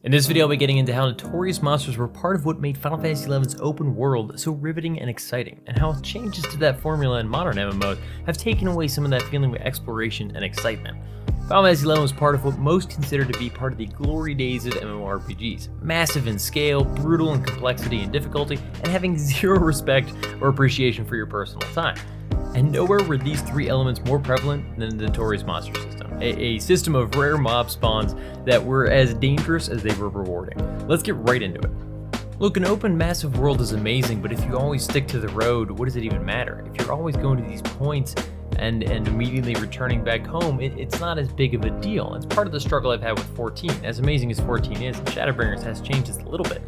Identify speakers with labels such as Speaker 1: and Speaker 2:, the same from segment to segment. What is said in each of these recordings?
Speaker 1: In this video, I'll be getting into how Notorious Monsters were part of what made Final Fantasy XI's open world so riveting and exciting, and how changes to that formula in modern MMOs have taken away some of that feeling of exploration and excitement. Final Fantasy XI was part of what most consider to be part of the glory days of MMORPGs, massive in scale, brutal in complexity and difficulty, and having zero respect or appreciation for your personal time. And nowhere were these three elements more prevalent than the Notorious Monster system, a system of rare mob spawns that were as dangerous as they were rewarding. Let's get right into it. Look, an open massive world is amazing, but if you always stick to the road, what does it even matter? If you're always going to these points and immediately returning back home, it's not as big of a deal. It's part of the struggle I've had with 14. As amazing as 14 is, Shadowbringers has changed just a little bit.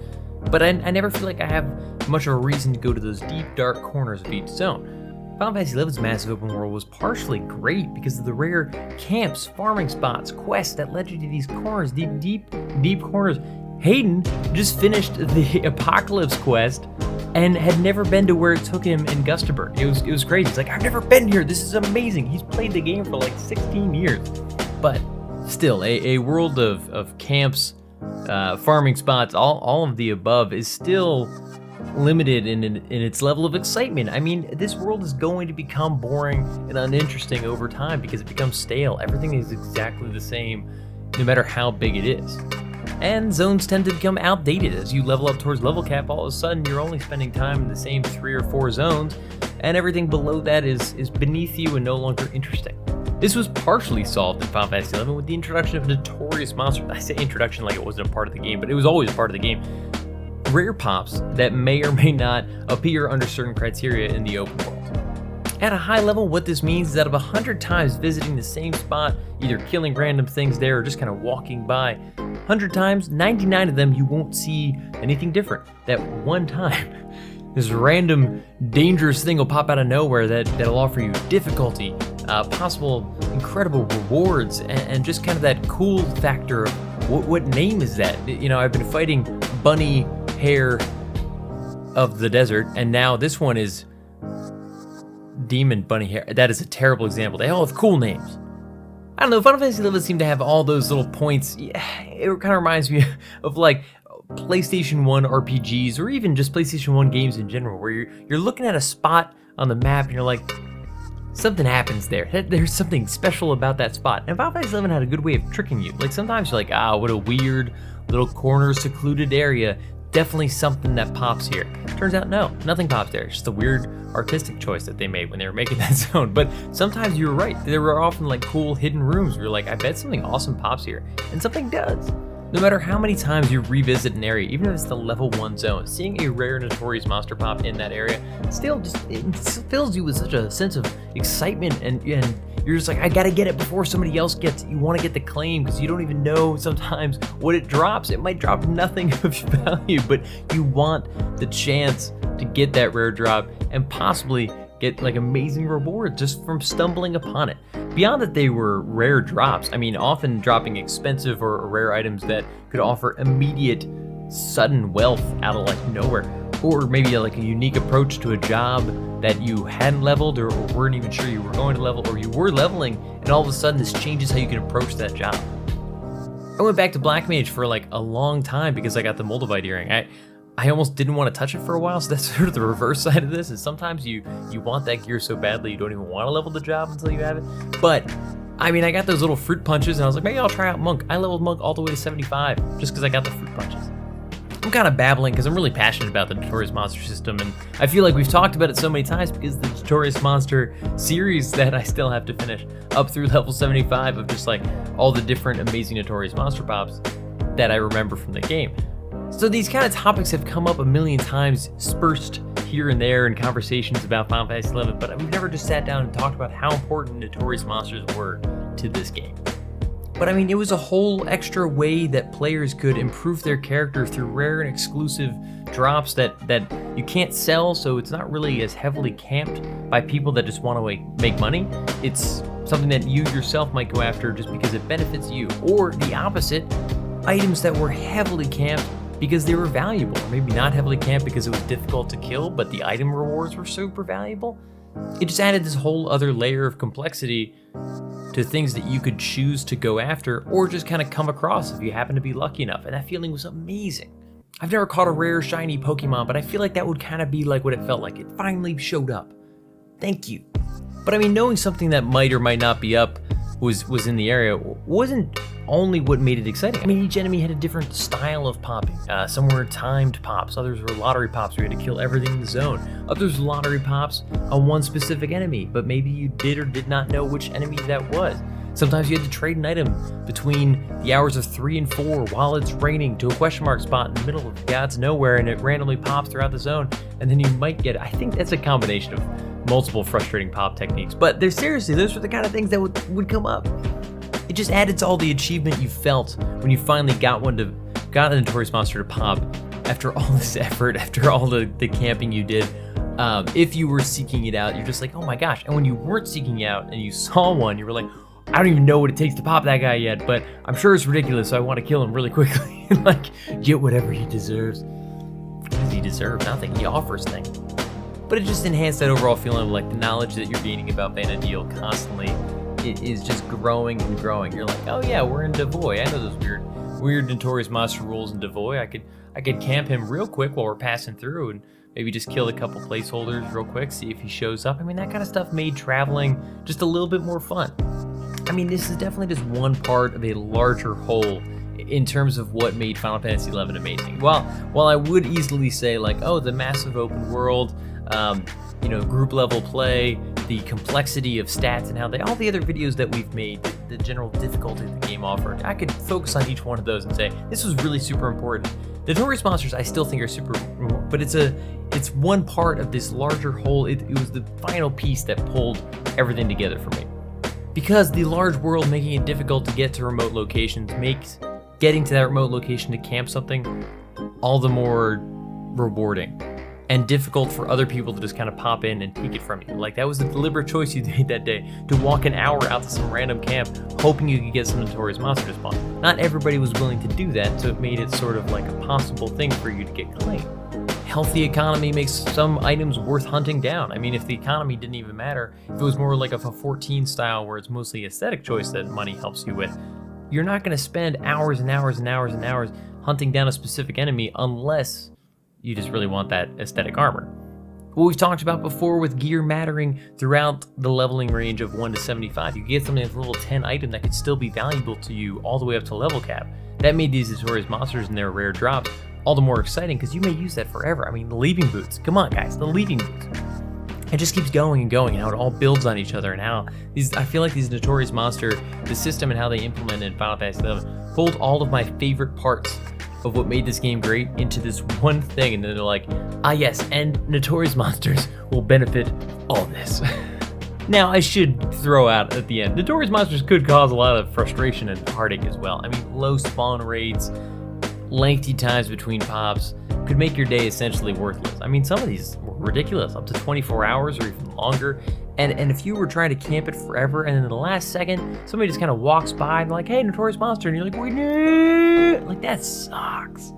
Speaker 1: But I never feel like I have much of a reason to go to those deep, dark corners of each zone. Final Fantasy XI's massive open world was partially great because of the rare camps, farming spots, quests that led you to these corners, deep corners. Hayden just finished the Apocalypse quest and had never been to where it took him in Gustavert. It was crazy. He's like, I've never been here. This is amazing. He's played the game for like 16 years. But still, a world of camps, farming spots, all of the above is still limited in its level of excitement. I mean, this world is going to become boring and uninteresting over time because it becomes stale. Everything is exactly the same, no matter how big it is. And zones tend to become outdated. As you level up towards level cap, all of a sudden you're only spending time in the same 3 or 4 zones, and everything below that is beneath you and no longer interesting. This was partially solved in Final Fantasy XI with the introduction of Notorious Monsters. I say introduction like it wasn't a part of the game, but it was always a part of the game. Rare pops that may or may not appear under certain criteria in the open world. At a high level, what this means is that of 100 times visiting the same spot, either killing random things there or just kind of walking by, 100 times, 99 of them you won't see anything different. That one time, this random dangerous thing will pop out of nowhere that'll offer you difficulty, possible incredible rewards, and just kind of that cool factor of what name is that? You know, I've been fighting bunny hair of the desert, and now this one is demon bunny hair. That is a terrible example. They all have cool names. I don't know, Final Fantasy XI seem to have all those little points. It kind of reminds me of like PlayStation 1 RPGs, or even just PlayStation 1 games in general, where you're looking at a spot on the map and you're like, something happens there. There's something special about that spot. And Final Fantasy XI had a good way of tricking you. Like sometimes you're like, what a weird little corner secluded area. Definitely something that pops here. Turns out no, nothing pops there. It's just a weird artistic choice that they made when they were making that zone. But sometimes you were right. There were often like cool hidden rooms where you're like, I bet something awesome pops here. And something does. No matter how many times you revisit an area, even if it's the level 1 zone, seeing a rare Notorious Monster pop in that area still fills you with such a sense of excitement, and you're just like, I gotta get it before somebody else gets it. You want to get the claim because you don't even know sometimes what it drops. It might drop nothing of value, but you want the chance to get that rare drop and possibly get like amazing rewards just from stumbling upon it. Beyond that they were rare drops, I mean, often dropping expensive or rare items that could offer immediate, sudden wealth out of like nowhere. Or maybe like a unique approach to a job that you hadn't leveled or weren't even sure you were going to level, or you were leveling and all of a sudden this changes how you can approach that job. I went back to Black Mage for like a long time because I got the Moldavite earring. I almost didn't want to touch it for a while, so that's sort of the reverse side of this, is sometimes you want that gear so badly you don't even want to level the job until you have it. But, I mean, I got those little fruit punches, and I was like, maybe I'll try out Monk. I leveled Monk all the way to 75, just because I got the fruit punches. I'm kind of babbling because I'm really passionate about the Notorious Monster system, and I feel like we've talked about it so many times because the Notorious Monster series that I still have to finish up through level 75 of just like all the different amazing Notorious Monster pops that I remember from the game. So these kind of topics have come up a million times, dispersed here and there in conversations about Final Fantasy XI, but we've never just sat down and talked about how important Notorious Monsters were to this game. But I mean, it was a whole extra way that players could improve their character through rare and exclusive drops that you can't sell, so it's not really as heavily camped by people that just want to make money. It's something that you yourself might go after just because it benefits you. Or the opposite, items that were heavily camped because they were valuable, or maybe not heavily camped because it was difficult to kill, but the item rewards were super valuable. It just added this whole other layer of complexity to things that you could choose to go after or just kind of come across if you happen to be lucky enough, and that feeling was amazing. I've never caught a rare shiny Pokemon, but I feel like that would kind of be like what it felt like. It finally showed up. Thank you. But I mean, knowing something that might or might not be up was in the area wasn't only what made it exciting. I mean, each enemy had a different style of popping. Some were timed pops, others were lottery pops where you had to kill everything in the zone. Others were lottery pops on one specific enemy, but maybe you did or did not know which enemy that was. Sometimes you had to trade an item between the hours of 3 and 4 while it's raining to a question mark spot in the middle of God's nowhere, and it randomly pops throughout the zone, and then you might get it. I think that's a combination of multiple frustrating pop techniques, but those were the kind of things that would come up. It just added to all the achievement you felt when you finally got a Notorious Monster to pop after all this effort, after all the camping you did. If you were seeking it out, you're just like, oh my gosh. And when you weren't seeking it out and you saw one, you were like, I don't even know what it takes to pop that guy yet, but I'm sure it's ridiculous, so I want to kill him really quickly and like get whatever he deserves. What does he deserve? Nothing. He offers things. But it just enhanced that overall feeling of like the knowledge that you're gaining about Vanadil constantly. It is just growing and growing. You're like, oh yeah, we're in Devoy. I know those weird Notorious Monster rules in Devoy. I could camp him real quick while we're passing through and maybe just kill a couple placeholders real quick, see if he shows up. I mean, that kind of stuff made traveling just a little bit more fun. I mean, this is definitely just one part of a larger whole in terms of what made Final Fantasy XI amazing. While I would easily say like, oh, the massive open world, group level play, the complexity of stats and all the other videos that we've made, the general difficulty the game offered, I could focus on each one of those and say, this was really super important. The Notorious Monsters I still think are super, but it's one part of this larger whole. It was the final piece that pulled everything together for me. Because the large world making it difficult to get to remote locations makes getting to that remote location to camp something all the more rewarding and difficult for other people to just kind of pop in and take it from you. Like, that was the deliberate choice you made that day, to walk an hour out to some random camp hoping you could get some Notorious Monster to spawn. Not everybody was willing to do that, so it made it sort of like a possible thing for you to get claimed. Healthy economy makes some items worth hunting down. I mean, if the economy didn't even matter, if it was more like a 14 style where it's mostly aesthetic choice that money helps you with, you're not going to spend hours and hours and hours and hours hunting down a specific enemy unless you just really want that aesthetic armor. What we've talked about before with gear mattering throughout the leveling range of 1 to 75, you get something that's a level 10 item that could still be valuable to you all the way up to level cap. That made these Notorious Monsters and their rare drops all the more exciting because you may use that forever. I mean, the leaping boots, come on guys, the leaping boots. It just keeps going and going, and how it all builds on each other, and how I feel like these Notorious Monster, the system and how they implement it in Final Fantasy XI, pulled all of my favorite parts of what made this game great into this one thing, and then they're like, ah yes, and Notorious Monsters will benefit all this. Now, I should throw out at the end, Notorious Monsters could cause a lot of frustration and heartache as well. I mean, low spawn rates, lengthy times between pops could make your day essentially worthless. I mean, some of these were ridiculous, up to 24 hours or even longer. And if you were trying to camp it forever, and in the last second, somebody just kind of walks by and like, hey, Notorious Monster, and you're like, wait, no, like that sucks.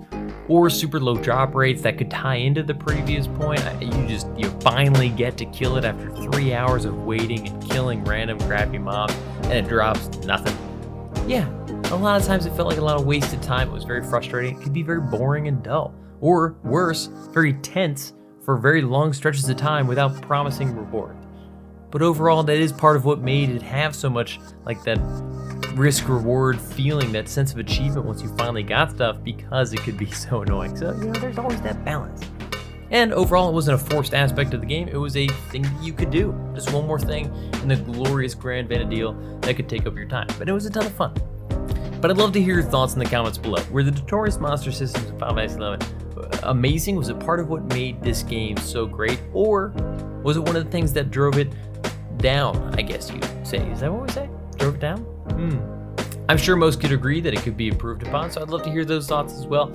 Speaker 1: Or super low drop rates that could tie into the previous point. You finally get to kill it after 3 hours of waiting and killing random crappy mobs, and it drops nothing. Yeah, a lot of times it felt like a lot of wasted time. It was very frustrating. It could be very boring and dull. Or worse, very tense for very long stretches of time without promising reward. But overall, that is part of what made it have so much like that risk-reward feeling, that sense of achievement once you finally got stuff, because it could be so annoying. So, there's always that balance. And overall, it wasn't a forced aspect of the game. It was a thing that you could do. Just one more thing in the glorious Grand Vanadil that could take up your time. But it was a ton of fun. But I'd love to hear your thoughts in the comments below. Were the Notorious Monster systems of Final Fantasy XI amazing? Was it part of what made this game so great? Or was it one of the things that drove it down, I guess you'd say? Is that what we say? Drove it down? I'm sure most could agree that it could be improved upon, so I'd love to hear those thoughts as well.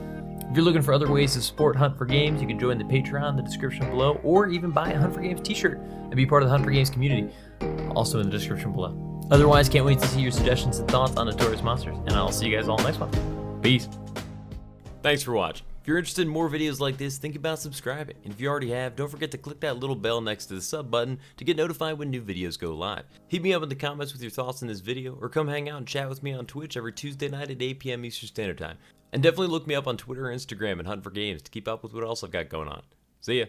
Speaker 1: If you're looking for other ways to support Hunt4Games, you can join the Patreon in the description below, or even buy a Hunt4Games t-shirt and be part of the Hunt4Games community, also in the description below. Otherwise, can't wait to see your suggestions and thoughts on Notorious Monsters, and I'll see you guys all next one. Peace.
Speaker 2: Thanks for watching.
Speaker 1: If you're interested in more videos like this, think about subscribing, and if you already have, don't forget to click that little bell next to the sub button to get notified when new videos go live. Hit me up in the comments with your thoughts on this video, or come hang out and chat with me on Twitch every Tuesday night at 8 PM Eastern Standard Time. And definitely look me up on Twitter or Instagram at Huntin4Games to keep up with what else I've got going on. See ya!